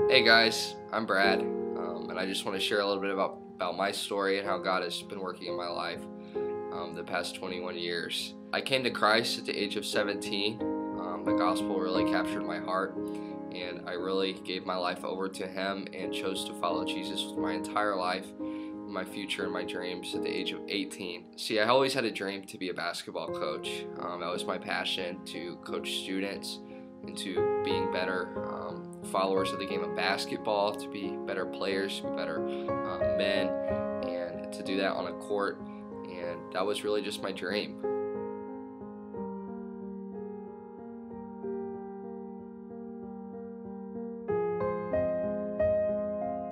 Hey guys, I'm Brad, and I just want to share a little bit about my story and how God has been working in my life the past 21 years. I came to Christ at the age of 17. The gospel really captured my heart, and I really gave my life over to Him and chose to follow Jesus with my entire life, my future, and my dreams at the age of 18. See, I always had a dream to be a basketball coach. That was my passion, to coach students into being better followers of the game of basketball, to be better players, to be better men, and to do that on a court. And that was really just my dream.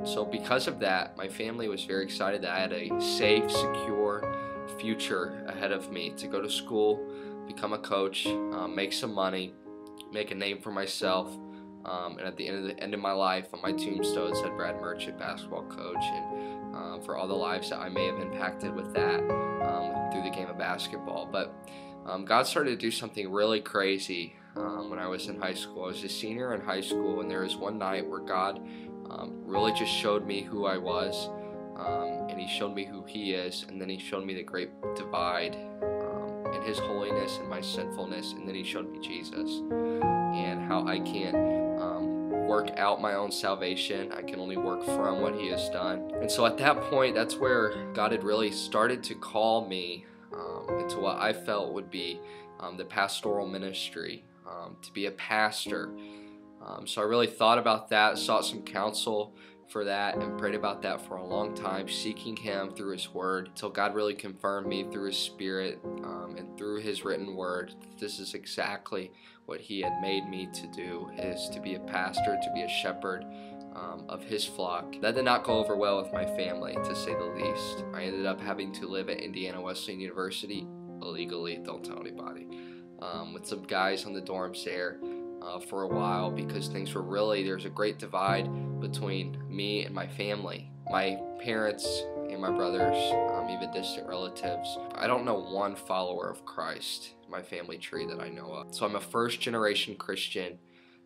So because of that, my family was very excited that I had a safe, secure future ahead of me to go to school, become a coach, make some money, make a name for myself, and at the end of my life, on my tombstone it said Brad Merchant, basketball coach, and for all the lives that I may have impacted with that through the game of basketball. But God started to do something really crazy when I was in high school. I was a senior in high school, and there was one night where God really just showed me who I was, and He showed me who He is, and then He showed me the great divide in His holiness and my sinfulness, and then He showed me Jesus and how I can't work out my own salvation. I can only work from what He has done. And so at that point, that's where God had really started to call me into what I felt would be the pastoral ministry, to be a pastor. So I really thought about that, sought some counsel for that, and prayed about that for a long time, seeking Him through His Word, until God really confirmed me through His Spirit and through His written Word that this is exactly what He had made me to do, is to be a pastor, to be a shepherd of His flock. That did not go over well with my family, to say the least. I ended up having to live at Indiana Wesleyan University illegally, don't tell anybody, with some guys on the dorms there for a while, because things were really, there's a great divide between me and my family. My parents and my brothers, even distant relatives. I don't know one follower of Christ in my family tree that I know of. So I'm a first generation Christian,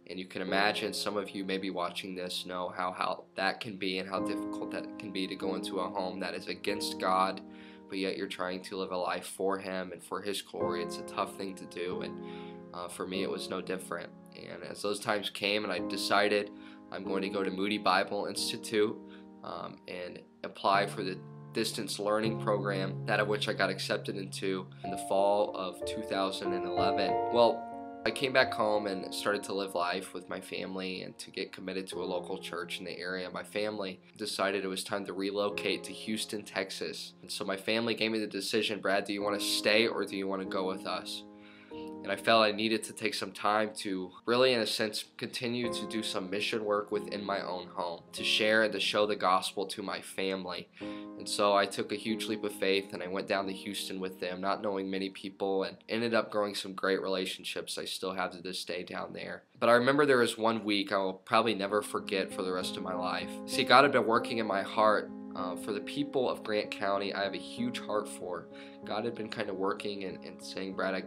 and you can imagine, some of you may be watching this know how that can be, and how difficult that can be to go into a home that is against God, but yet you're trying to live a life for Him and for His glory. It's a tough thing to do, and for me it was no different. And as those times came and I decided I'm going to go to Moody Bible Institute and apply for the distance learning program, that of which I got accepted into in the fall of 2011. Well, I came back home and started to live life with my family and to get committed to a local church in the area. My family decided it was time to relocate to Houston, Texas. And so my family gave me the decision, Brad, do you want to stay or do you want to go with us? And I felt I needed to take some time to really, in a sense, continue to do some mission work within my own home, to share and to show the gospel to my family. And so I took a huge leap of faith, and I went down to Houston with them, not knowing many people, and ended up growing some great relationships I still have to this day down there. But I remember there was one week I will probably never forget for the rest of my life. See, God had been working in my heart for the people of Grant County. I have a huge heart for. God had been kind of working and saying, Brad,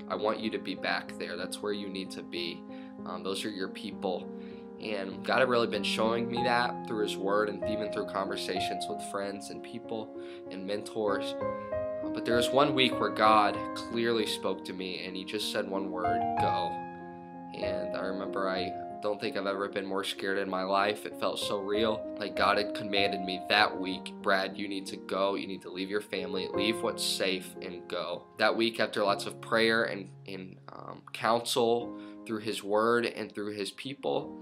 I want you to be back there. That's where you need to be. Those are your people. And God had really been showing me that through His Word, and even through conversations with friends and people and mentors. But there was one week where God clearly spoke to me, and He just said one word, go. And I remember, I don't think I've ever been more scared in my life. It felt so real. Like God had commanded me that week, Brad, you need to go. You need to leave your family, leave what's safe, and go. That week, after lots of prayer and counsel through His Word and through His people,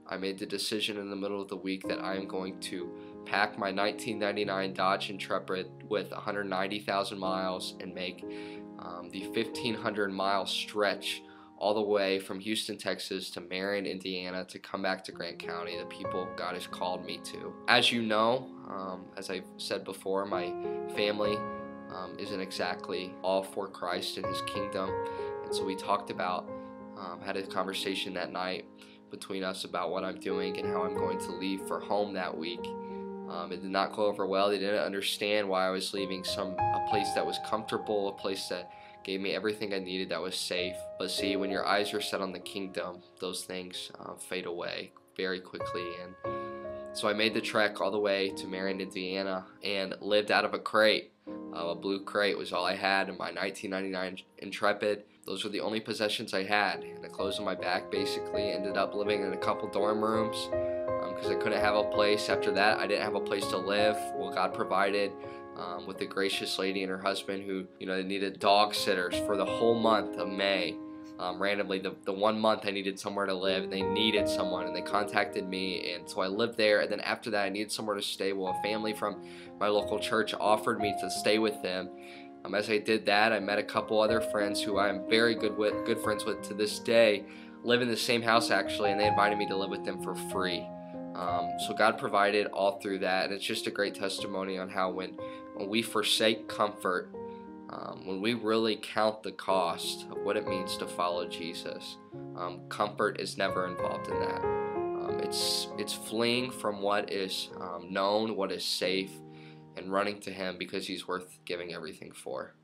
I made the decision in the middle of the week that I am going to pack my 1999 Dodge Intrepid with 190,000 miles and make the 1,500 mile stretch all the way from Houston, Texas to Marion, Indiana, to come back to Grant County, the people God has called me to. As you know, as I've said before, my family isn't exactly all for Christ and His kingdom. And so we talked about, had a conversation that night between us about what I'm doing and how I'm going to leave for home that week. It did not go over well. They didn't understand why I was leaving a place that was comfortable, a place that gave me everything I needed, that was safe. But see, when your eyes are set on the kingdom, those things fade away very quickly. And so I made the trek all the way to Marion, Indiana, and lived out of a crate. A blue crate was all I had in my 1999 Intrepid. Those were the only possessions I had, and the clothes on my back basically. Ended up living in a couple dorm rooms because I couldn't have a place. After that, I didn't have a place to live. Well, God provided with a gracious lady and her husband who, they needed dog sitters for the whole month of May. Randomly, the 1 month I needed somewhere to live, and they needed someone, and they contacted me, and so I lived there. And then after that, I needed somewhere to stay. Well, a family from my local church offered me to stay with them. As I did that, I met a couple other friends who I am very good friends with to this day, live in the same house actually, and they invited me to live with them for free. So God provided all through that, and it's just a great testimony on how when we forsake comfort, when we really count the cost of what it means to follow Jesus, comfort is never involved in that. It's fleeing from what is known, what is safe, and running to Him because He's worth giving everything for.